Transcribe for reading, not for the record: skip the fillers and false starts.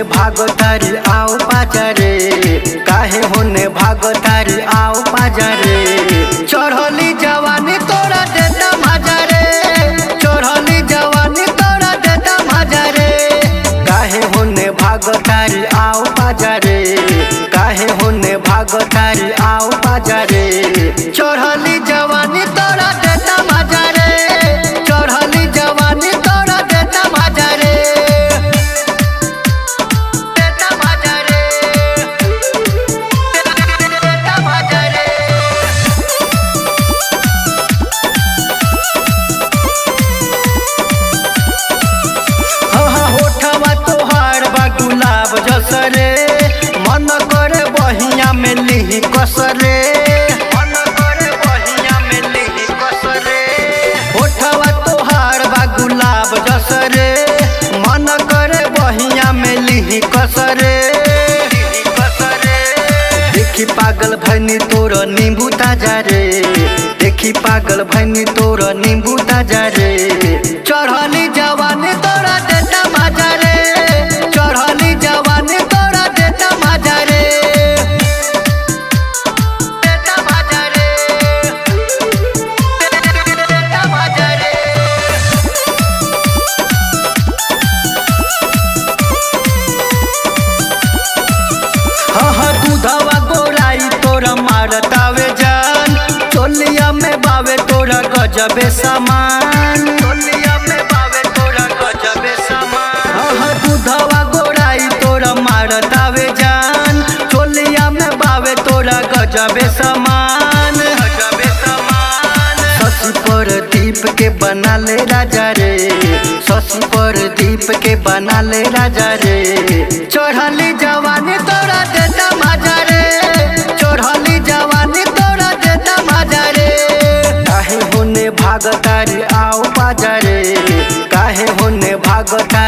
भागतारी आओ बाजारे, काहे होने भागतारी आओ बाजारे। चढ़ली जवानी तोरा देता मजारे, चढ़ली जवानी तोरा देता मजारे। काहे होने भागतारी आओ बाजारे, काहे होने भागतारी आओ बाजारे। चढ़ली जवानी तोरा देता मजारे, चढ़ली जवानी तोरा देता मजारे। जसरे मन करे बहिया में लिही कसरे, मन करे बहिया में लिही कसरे। होठवा तोहार बा गुलाब जसरे, मन करे बहिया में लिही कसरे। देखी पागल भैनी तोर नींबू ताजा रे, देखी पागल भैनी तोर नींबू ताजा रे। चढ़ली जवानी तोरा देता मजा रे, चढ़ली जवानी तोरा देता मजा रे, देता मजा रे, देता मजा रे। हाँ दूधवा गोराई तोरा मारतावे जान, चोलिया में बावे तोरा गजबे सामान, चोलिया में बावे तोरा गजबे सामान। हाँ दूधवा गोराई तोरा मारतावे जान, चोलिया में बावे तोरा गजबे सामान, गजबे सामान। शशि प्रदीप के बना ले राजा रे, शशि प्रदीप के बना ले राजा रे। चढ़ली जवानी तोरा देता मजा रे, चढ़ली जवानी तोरा देता मजा रे। काहे होने भागतारी आओ बाजारे, काहे होने भागता